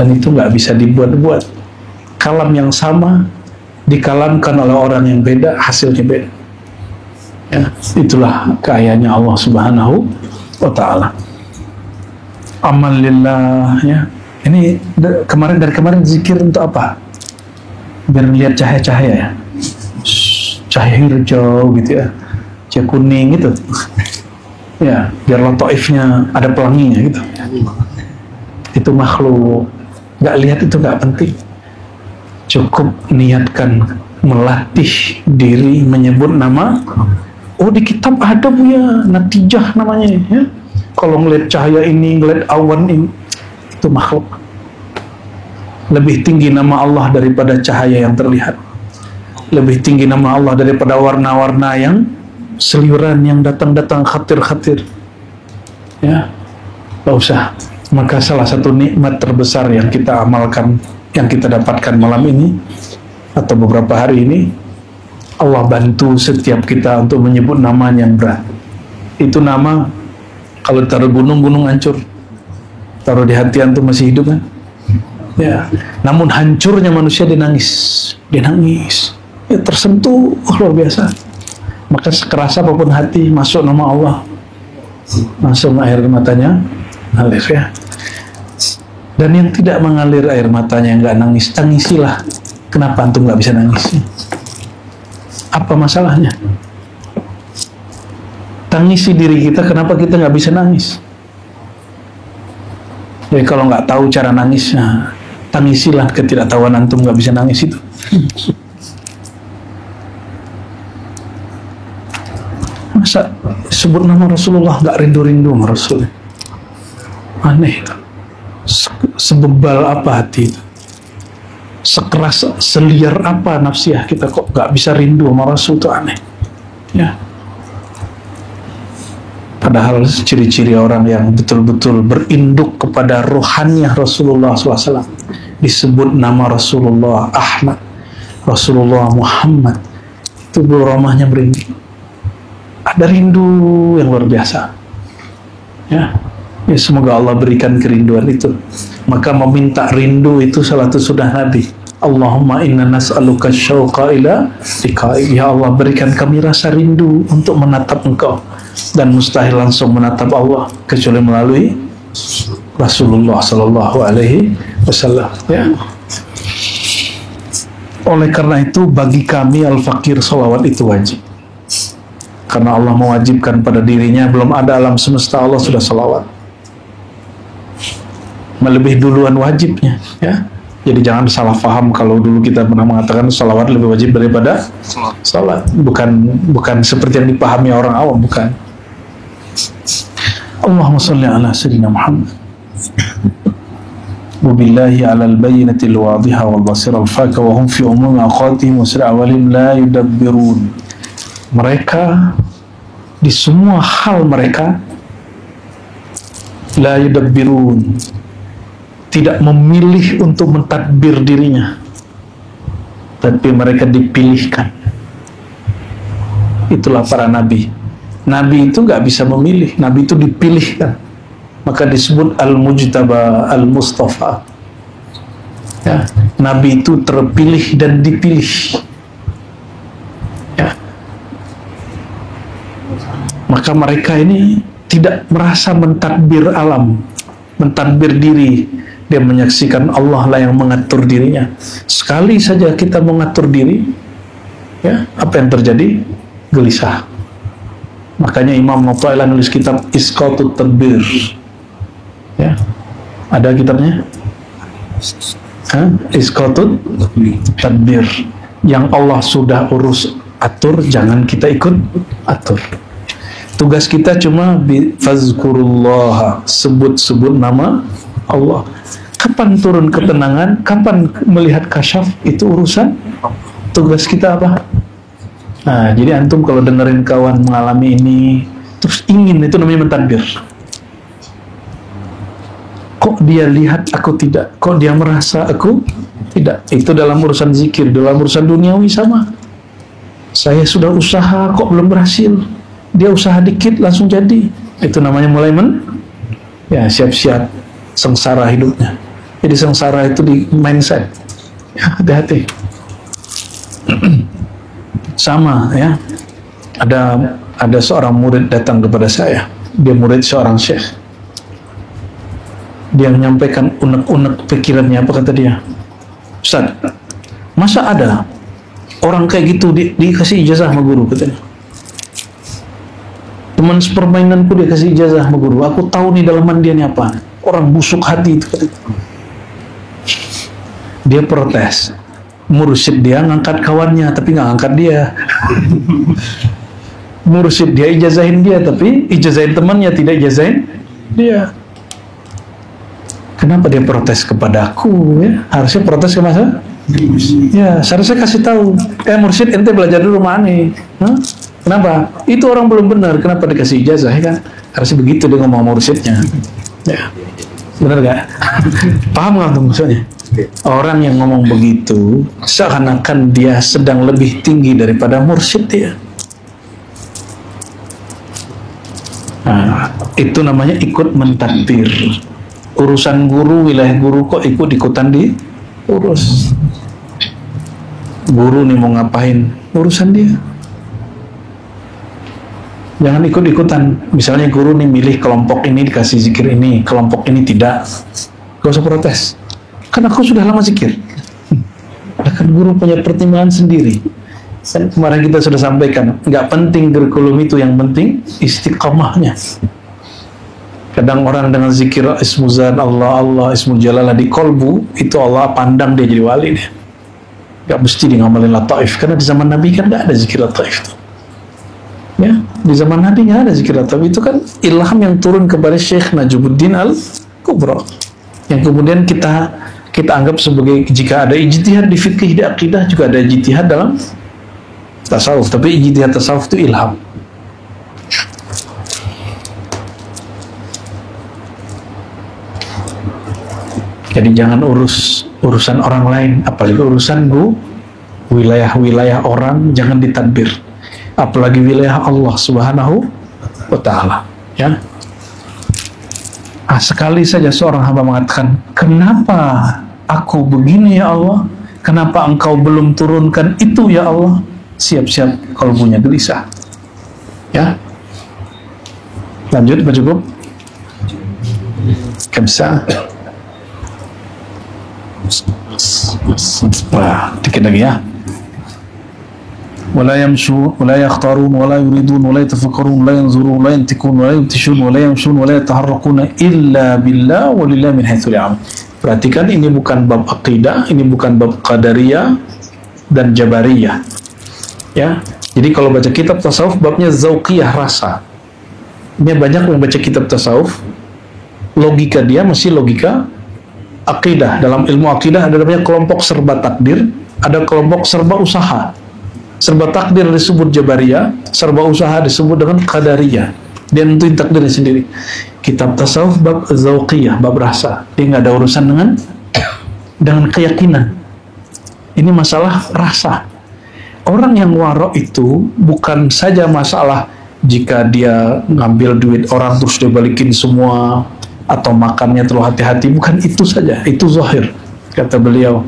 Dan itu nggak bisa dibuat-buat. Kalam yang sama dikalamkan oleh orang yang beda, hasilnya beda. Ya, itulah kayanya Allah Subhanahu wa Ta'ala. Amal lillah, ya. Ini dari kemarin zikir untuk apa? Biar melihat cahaya-cahaya, ya. Cahaya hijau gitu ya, cahaya kuning gitu. Ya, biar lataifnya ada pelanginya gitu. Itu makhluk. Nggak lihat itu nggak penting. Cukup niatkan melatih diri menyebut nama. Oh, di kitab ada Bu ya, natijah namanya ya. Kalau ngeliat cahaya ini, ngeliat awan ini, itu makhluk. Lebih tinggi nama Allah daripada cahaya yang terlihat. Lebih tinggi nama Allah daripada warna-warna yang seliuran yang datang-datang khatir-khatir. Ya, nggak usah. Maka salah satu nikmat terbesar yang kita amalkan, yang kita dapatkan malam ini atau beberapa hari ini, Allah bantu setiap kita untuk menyebut nama yang berat. Itu nama kalau taruh gunung hancur, taruh di hati antum masih hidup kan? Ya. Namun hancurnya manusia dia nangis, ya, tersentuh luar biasa. Maka sekeras apapun hati masuk nama Allah, langsung air matanya ngalir ya. Dan yang tidak mengalir air matanya, nggak nangis, tangisilah. Kenapa antum nggak bisa nangis? Apa masalahnya? Tangisi diri kita, kenapa kita nggak bisa nangis? Jadi kalau nggak tahu cara nangisnya, tangisilah ketidaktahuan antum nggak bisa nangis itu. Masa sebut nama Rasulullah nggak rindu-rindu sama Rasul? Aneh. Sebebal apa hati itu? Sekeras, seliar apa nafsiyah kita kok nggak bisa rindu sama Rasul, itu aneh. Ya. Padahal ciri-ciri orang yang betul-betul berinduk kepada rohannya Rasulullah SAW disebut nama Rasulullah Ahmad, Rasulullah Muhammad, itu ramahnya merinding. Ada rindu yang luar biasa. Ya. Ya, semoga Allah berikan kerinduan itu. Maka meminta rindu itu salah satu sunnah Nabi. Allahumma inna nas'aluka syauqa ila liqa'i. Ya Allah, berikan kami rasa rindu untuk menatap Engkau. Dan mustahil langsung menatap Allah kecuali melalui Rasulullah sallallahu alaihi wasallam. Ya. Oleh karena itu bagi kami al-fakir salawat itu wajib. Karena Allah mewajibkan pada dirinya, belum ada alam semesta Allah sudah salawat. Melebih duluan wajibnya, ya. Jadi jangan salah paham kalau dulu kita pernah mengatakan salawat lebih wajib daripada salat. Bukan seperti yang dipahami orang awam, bukan. Allahumma sholli ala sayyidina Muhammad. Wabillahi ala al-bayyinati al-wadhiha wal basir al-faka wa hum fi umum aqatihim wa sir awalim la yudabbirun. Mereka di semua hal mereka la yudabbirun, tidak memilih untuk mentadbir dirinya, tapi mereka dipilihkan. Itulah para nabi. Nabi itu nggak bisa memilih, nabi itu dipilihkan. Maka disebut al-mujtaba, al-mustafa. Ya, nabi itu terpilih dan dipilih. Ya. Maka mereka ini tidak merasa mentadbir alam, mentadbir diri. Dia menyaksikan Allah lah yang mengatur dirinya. Sekali saja kita mengatur diri, ya, apa yang terjadi? Gelisah. Makanya Imam Mu'ta'ilah nulis kitab Isqatut Tadbir. Ya, ada kitabnya? Isqatut Tadbir. Yang Allah sudah urus atur, jangan kita ikut atur. Tugas kita cuma fazkurullah, sebut-sebut nama Allah. Kapan turun ketenangan, kapan melihat kasyaf, itu urusan. Tugas kita apa? Nah, jadi antum kalau dengerin kawan mengalami ini, terus ingin, itu namanya mentadbir. Kok dia lihat aku tidak? Kok dia merasa aku tidak? Itu dalam urusan zikir. Dalam urusan duniawi sama. Saya sudah usaha kok belum berhasil. Dia usaha dikit langsung jadi. Itu namanya mulai ya siap-siap sengsara hidupnya. Jadi sengsara itu di mindset. Ya, hati-hati. Sama ya. Ada seorang murid datang kepada saya. Dia murid seorang syekh. Dia menyampaikan unek-unek pikirannya. Apa kata dia? Ustaz, masa ada orang kayak gitu dikasih ijazah sama guru, katanya. Teman sepermainanku dia kasih ijazah sama guru. Aku tahu nih dalaman dia nih apa. Orang busuk hati itu, katanya. Dia protes. Mursyid dia ngangkat kawannya tapi nggak ngangkat dia. Mursyid dia ijazahin dia tapi ijazahin temannya, tidak ijazahin dia. Kenapa dia protes kepadaku? Ya, harusnya protes ke masa? Ya, seharusnya kasih tahu. Mursyid, ente belajar dulu sama aneh. Kenapa? Itu orang belum benar. Kenapa dikasih ijazah? Ya kan? Harusnya begitu dia ngomong mursyidnya. Ya, benar gak? Paham nggak tuh maksudnya? Orang yang ngomong begitu seakan-akan dia sedang lebih tinggi daripada mursyid dia. Nah, itu namanya ikut mentadbir. Urusan guru, wilayah guru kok ikut-ikutan diurus. Guru nih mau ngapain, urusan dia. Jangan ikut-ikutan. Misalnya guru nih milih kelompok ini dikasih zikir ini, kelompok ini tidak. Gak usah protes. Kan aku sudah lama zikir. Kan guru punya pertimbangan sendiri. Kan kemarin kita sudah sampaikan, nggak penting kurikulum itu, yang penting istiqamahnya. Kadang orang dengan zikir Ismuzan, Allah, Allah, Ismul Jalalah di kolbu, itu Allah pandang dia jadi wali dia. Gak mesti dia ngamalin lataif, karena di zaman Nabi kan gak ada zikir lataif itu. Ya, di zaman Nabi gak ada zikir lataif. Itu kan ilham yang turun kepada Syekh Najmuddin Al-Kubra, yang kemudian kita anggap sebagai, jika ada ijtihad di fikih, di akidah, juga ada ijtihad dalam tasawuf. Tapi ijtihad tasawuf itu ilham. Jadi jangan urusan orang lain, apalagi urusan wilayah-wilayah orang jangan ditadbir, apalagi wilayah Allah Subhanahu wa Ta'ala. Ya, sekali saja seorang hamba mengatakan, kenapa aku begini ya Allah? Kenapa engkau belum turunkan itu ya Allah? Siap-siap kalbunya gelisah. Ya, lanjut, cukup? Bisa. Wah, dikit lagi ya. Wala yamshun, wala yakhtarun, wala yuridun, wala yatafakkarun, wala yanzurun, wala yantikun, wala yubtishun, wala yamshun, wala yataharrakuna illa billah walillah min haitsu ya'lam. Perhatikan, ini bukan bab aqidah, ini bukan bab qadariyah dan jabariyah. Ya. Jadi kalau baca kitab tasawuf babnya zauqiyah, rasa. Ini banyak yang baca kitab tasawuf, logika dia masih logika akidah. Dalam ilmu akidah ada namanya kelompok serba takdir, ada kelompok serba usaha. Serba takdir disebut jabariyah, serba usaha disebut dengan qadariyah. Dia nentuin takdirnya sendiri. Kitab tasawuf bab zauqiyah, bab rasa. Dia nggak ada urusan dengan keyakinan. Ini masalah rasa. Orang yang waro itu bukan saja masalah jika dia ngambil duit orang terus dia balikin semua, atau makannya terlalu hati-hati, bukan itu saja, itu zahir. Kata beliau,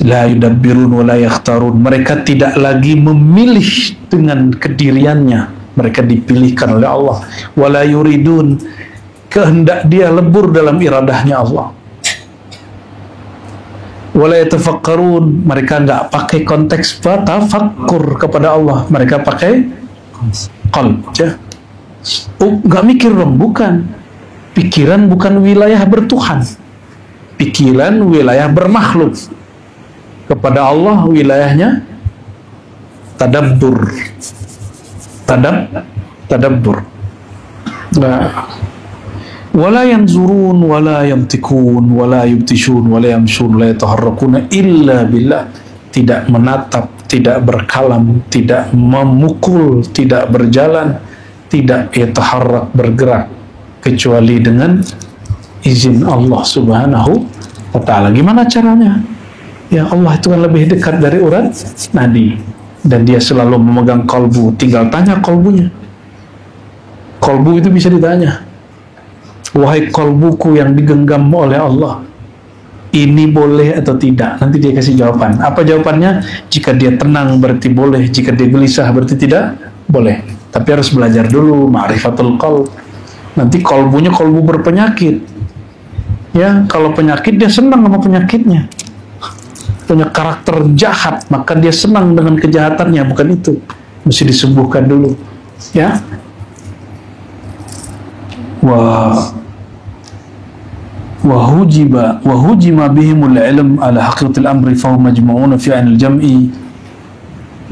la yudabbirun wa la yakhtarun, mereka tidak lagi memilih dengan kediriannya, mereka dipilihkan oleh Allah. Wa la yuridun, kehendak dia lebur dalam iradahnya Allah. Wa la yatafakkarun, mereka nggak pakai konteks tafakkur kepada Allah, mereka pakai qalb. Nggak mikir dong, bukan. Pikiran bukan wilayah bertuhan, pikiran wilayah bermakhluk. Kepada Allah wilayahnya tadabbur, tadabbur. Nah, wala yanzurun, wala yantikun, wala yubtishun, wala yamshun, wala yataharrakuna illa billah. Tidak menatap, tidak berkalam, tidak memukul, tidak berjalan, tidak yataharrak, bergerak, kecuali dengan izin Allah Subhanahu wa ta'ala. Gimana caranya? Ya, Allah itu kan lebih dekat dari urat nadi, dan dia selalu memegang kolbu. Tinggal tanya kolbunya. Kolbu itu bisa ditanya, wahai kolbuku yang digenggam oleh Allah, ini boleh atau tidak? Nanti dia kasih jawaban. Apa jawabannya? Jika dia tenang berarti boleh, jika dia gelisah berarti tidak boleh. Tapi harus belajar dulu ma'rifatul qalb. Nanti kolbunya kolbu berpenyakit. Ya, kalau penyakit dia senang sama penyakitnya. Punya karakter jahat, maka dia senang dengan kejahatannya, bukan itu. Mesti disembuhkan dulu. Ya. Wahujima bihimul ilm ala haqiqatil amri fahum majmu'una fi anil jam'i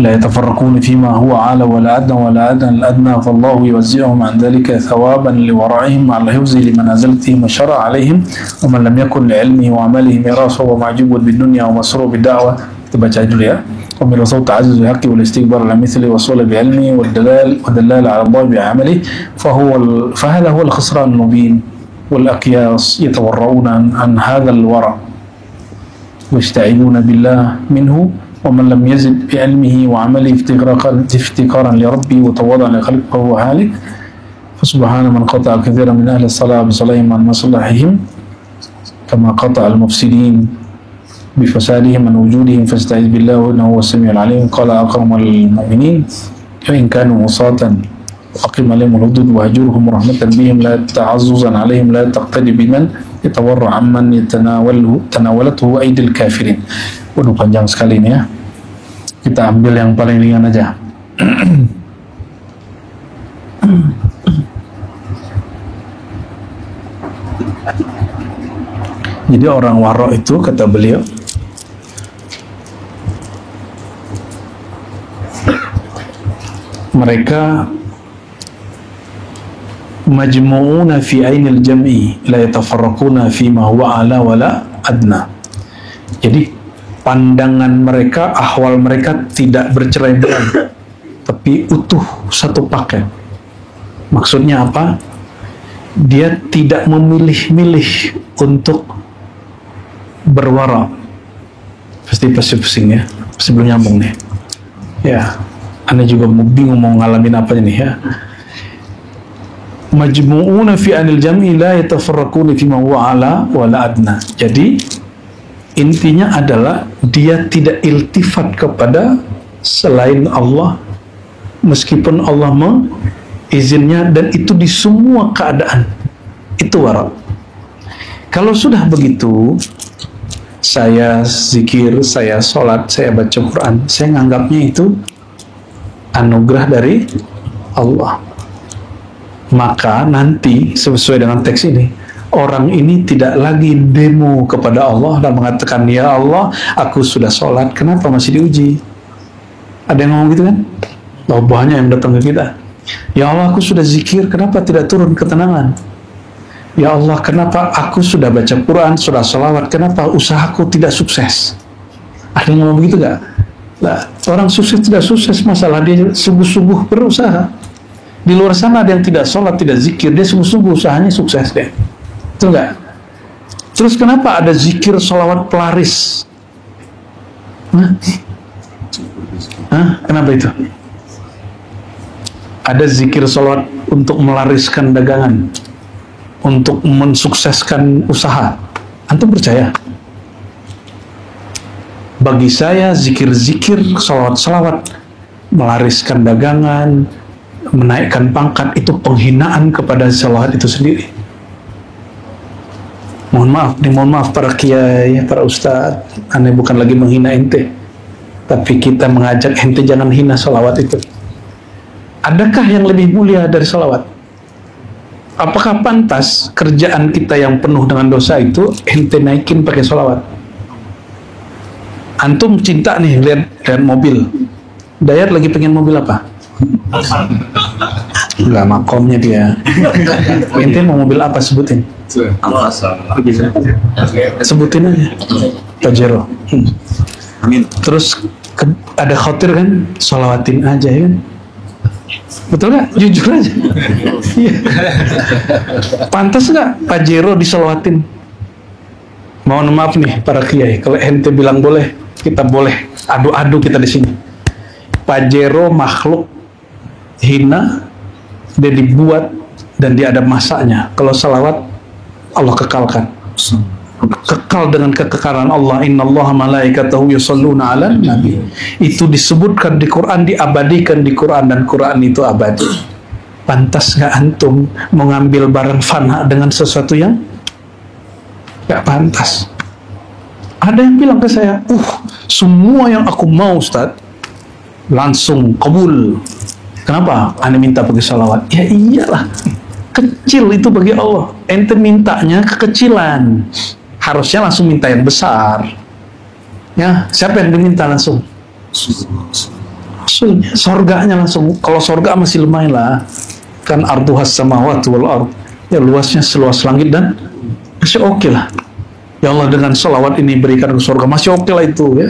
la yatafarraquna fima huwa ala wala adna wala adna al-adna fallahu yuwazzi'uhum an dhalika thawaban liwara'ihim ala hifzi limanaziltihim wa syara' alaihim wa man lam yakun li'ilmihi wa amalihi mirasu wa ma'jubun bin dunya wa masru bid da'wah. Kita baca dulu ya. Wa min rasul ta'azzuz haqqi wal istighbar ala mithli wa sula bi ilmihi wa dalal ala Allah bi amalihi fa hadha huwa al-khusran al-mubin. والأقياس يتورعون عن هذا الورع ويستعيذون بالله منه ومن لم يزد بعلمه وعمله افتقارا لربه وتواضعا لخلقه فهو هالك فسبحان من قطع كثيرا من أهل الصلاة بصلاحهم عن مصلحهم كما قطع المفسدين بفسادهم عن وجودهم فاستعيذ بالله إنه هو السميع العليم قال أقوم المؤمنين فإن كانوا عصاة أقم عليهم الحدود وهجرهم رحمة بهم لا تعززا عليهم لا تقتدي بمن يتورع عمن تناولته أيدي الكافرين. Waduh, panjang sekali ini ya. Kita ambil yang paling ringan aja. Jadi orang waro itu, kata beliau, mereka majmu'una fi ainil jam'i la yatafarraquna fi ma huwa ala wala adna. Jadi pandangan mereka, ahwal mereka tidak bercerai-berai, tapi utuh satu paket. Maksudnya apa? Dia tidak memilih-milih untuk berwara. Pasti pusing ya, sebelum nyambung nih. Ya, Anda juga bingung mau ngalamin apa nih ya. Majmu'una fi anil jam'i la yatafarraquna fi ma huwa ala wala adna. Jadi intinya adalah dia tidak iltifat kepada selain Allah meskipun Allah mengizinnya, dan itu di semua keadaan. Itu wara. Kalau sudah begitu, saya zikir, saya sholat, saya baca Quran, saya nganggapnya itu anugerah dari Allah. Maka nanti sesuai dengan teks ini, orang ini tidak lagi demo kepada Allah dan mengatakan, ya Allah, aku sudah sholat, kenapa masih diuji? Ada yang ngomong gitu kan? Banyak yang datang ke kita. Ya Allah, aku sudah zikir, kenapa tidak turun ketenangan? Ya Allah, kenapa aku sudah baca Quran, sudah sholawat, kenapa usahaku tidak sukses? Ada yang ngomong begitu gak? Nah, orang sukses tidak sukses, masalah dia sungguh-sungguh berusaha. Di luar sana ada yang tidak sholat, tidak zikir, dia sungguh-sungguh usahanya sukses deh. Itu enggak? Terus kenapa ada zikir sholawat pelaris? Kenapa itu? Ada zikir sholawat untuk melariskan dagangan, untuk mensukseskan usaha. Antum percaya? Bagi saya zikir-zikir, sholawat-sholawat melariskan dagangan, menaikkan pangkat, itu penghinaan kepada sholawat itu sendiri. Mohon maaf para kiai, para ustadz, aneh bukan lagi menghina ente, tapi kita mengajak ente jangan hina sholawat itu. Adakah yang lebih mulia dari sholawat? Apakah pantas kerjaan kita yang penuh dengan dosa itu ente naikin pakai sholawat? Antum cinta nih lihat mobil, Dayat lagi pengen mobil apa? Enggak, makomnya dia. Ente mau mobil apa, sebutin. Sebutin aja. Pajero.
Amin.
Terus ada khawatir kan, sholawatin aja ya kan. Betul nggak? Jujur aja. Iya. Pantas nggak Pajero disolawatin? Mohon maaf nih para kiai, kalau ente bilang boleh, kita boleh adu-adu kita di sini. Pajero makhluk hina, dia dibuat dan dia ada masanya. Kalau salawat Allah kekalkan, kekal dengan kekekalan Allah. Innallaha malaikatahu yusholluna 'alan nabi. Itu disebutkan di Quran, diabadikan di Quran, dan Quran itu abadi. Pantas nggak antum mengambil barang fana dengan sesuatu yang nggak pantas? Ada yang bilang ke saya, semua yang aku mau Ustaz langsung kabul. Kenapa? Ane minta pakai salawat. Ya iyalah, kecil itu bagi Allah. Ente mintanya kekecilan, harusnya langsung minta yang besar. Ya, siapa yang diminta langsung? Rasulnya, sorganya langsung. Kalau sorga masih lumayan lah, kan arduhas samawati wal ard, ya luasnya seluas langit dan masih oke lah. Ya Allah, dengan salawat ini berikan ke surga, masih oke lah itu ya.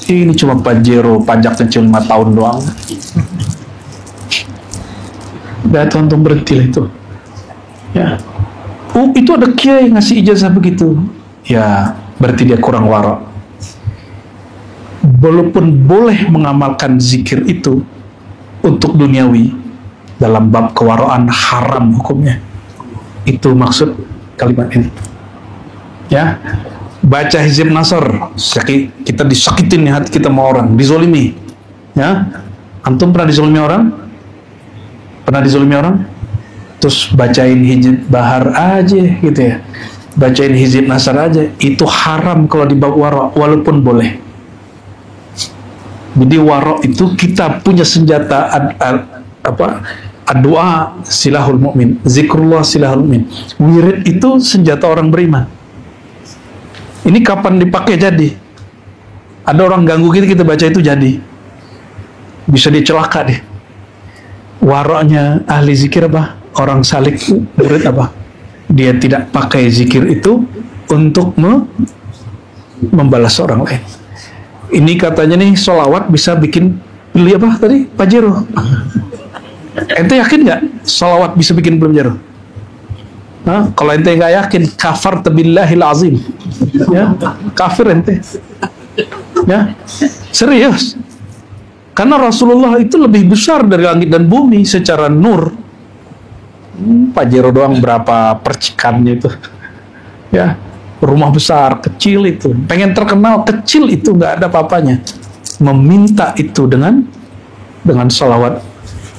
Ini cuma Pajero, pajaknya cuma 5 tahun doang. Udah tonton berhenti lah itu. Ya. Itu ada kiai ngasih ijazah begitu. Ya, berarti dia kurang wara. Walaupun boleh mengamalkan zikir itu untuk duniawi, dalam bab kewaraan haram hukumnya. Itu maksud kalimat ini. Ya, baca hizib nasr, kita disakitin hati kita sama orang, dizolimi. Ya, antum pernah dizolimi orang? Pernah dizolimi orang? Terus bacain hizib bahar aja gitu ya, bacain hizib nasr aja, itu haram kalau di bab wara, walaupun boleh. Jadi wara itu kita punya senjata doa silahul mu'min, zikrullah silahul mu'min. Wirid itu senjata orang beriman. Ini kapan dipakai jadi? Ada orang ganggu kita baca itu jadi. Bisa dicelaka deh. Waroknya ahli zikir apa? Orang salik murid apa? Dia tidak pakai zikir itu untuk membalas orang lain. Ini katanya nih, sholawat bisa bikin beli apa tadi? Pajero. Ente yakin nggak sholawat bisa bikin Pajero? Nah, kalau ente nggak yakin, kafar billahil azim. Ya, kafir ente. Ya, serius. Karena Rasulullah itu lebih besar dari langit dan bumi secara nur. Pajero doang berapa percikannya itu. Ya, rumah besar, kecil itu. Pengen terkenal, kecil itu nggak ada apa-apanya. Meminta itu dengan salawat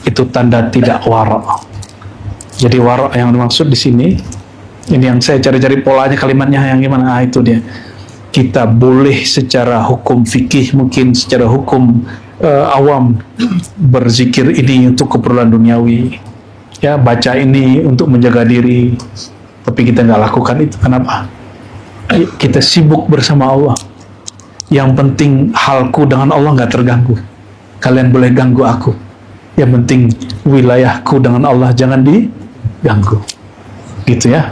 itu tanda tidak wara. Jadi wara yang dimaksud di sini, ini yang saya cari-cari polanya, kalimatnya yang gimana? Itu dia. Kita boleh secara hukum fikih, mungkin secara hukum awam, berzikir ini untuk keperluan duniawi, ya, baca ini untuk menjaga diri, tapi kita nggak lakukan itu. Kenapa? Kita sibuk bersama Allah. Yang penting halku dengan Allah nggak terganggu. Kalian boleh ganggu aku, yang penting wilayahku dengan Allah jangan diganggu, gitu ya.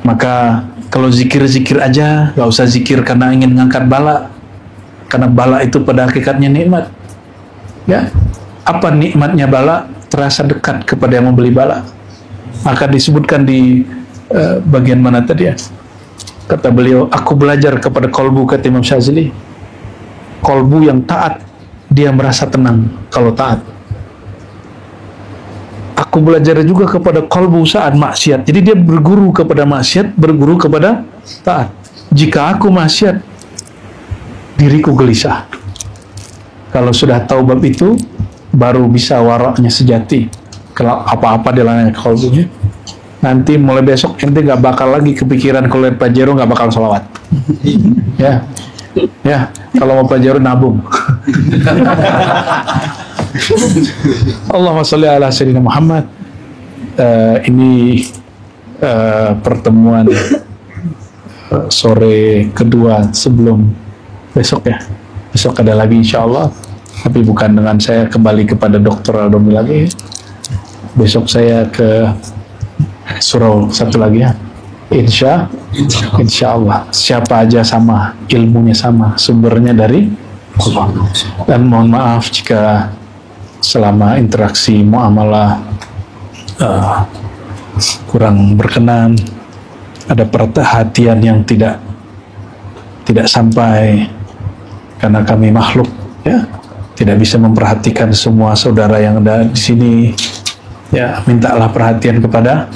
Maka kalau zikir-zikir aja, nggak usah zikir karena ingin ngangkat bala, karena bala itu pada hakikatnya nikmat. Ya, apa nikmatnya bala? Terasa dekat kepada yang membeli bala. Maka disebutkan di bagian mana tadi ya? Kata beliau, aku belajar kepada kolbu, kata Imam Syazili. Kolbu yang taat, dia merasa tenang kalau taat. Aku belajar juga kepada kolbu saat maksiat. Jadi dia berguru kepada maksiat, berguru kepada taat. Jika aku maksiat, diriku gelisah. Kalau sudah tahu bab itu, baru bisa waraknya sejati. Kalau apa-apa dilalaikan kolbunya, nanti mulai besok ente nggak bakal lagi kepikiran kalau lihat Pajero, nggak bakal sholawat. Ya, ya. Kalau mau Pajero nabung. Allahumma sholli ala sayyidina Muhammad. Ini pertemuan sore kedua sebelum besok ya. Besok ada lagi insya Allah, tapi bukan dengan saya kembali kepada Dr. Aldomi lagi. Besok saya ke surau satu lagi ya. Insya Allah. Siapa aja sama, ilmunya sama, sumbernya dari Allah. Dan mohon maaf jika selama interaksi muamalah kurang berkenan, ada perhatian yang tidak sampai, karena kami makhluk ya, tidak bisa memperhatikan semua saudara yang ada di sini ya. Mintalah perhatian kepada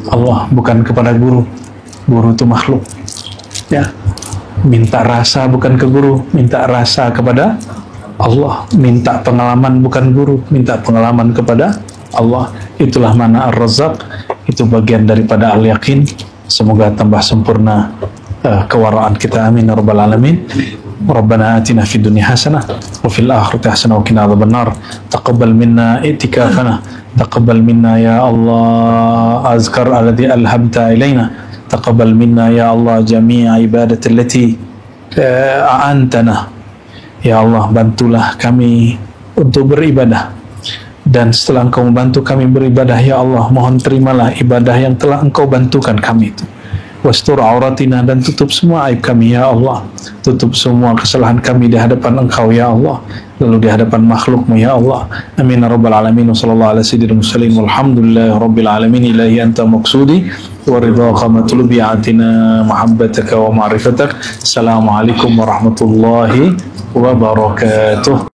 Allah, bukan kepada guru. Guru itu makhluk ya. Minta rasa bukan ke guru, minta rasa kepada Allah. Minta pengalaman bukan guru, minta pengalaman kepada Allah. Itulah mana Ar-Razzaq, itu bagian daripada Al-Yaqin. Semoga tambah sempurna kewaraan kita, amin ya rabbal alamin. Rabbana atina fid dunya hasanah wa fil akhirati hasanah wa qina adzabannar. Taqabbal minna i'tikafana, taqabbal minna ya Allah azkar alladhi alhamta ilaina, taqabbal minna ya Allah jami'a ibadati allati a'antana. Ya Allah, bantulah kami untuk beribadah, dan setelah Engkau membantu kami beribadah ya Allah, mohon terimalah ibadah yang telah Engkau bantukan kami itu. Wastur auratina, dan tutup semua aib kami ya Allah, tutup semua kesalahan kami di hadapan Engkau ya Allah, lalu di hadapan makhlukmu ya Allah, amin ya rabbal alamin. Wa sallallahu ala sayyidil mursalin walhamdulillahi rabbil alamin. Ilahi anta maqsudi wa ridhaka matlubi, atina mahabbataka wa ma'rifatak. Assalamualaikum warahmatullahi wabarakatuh.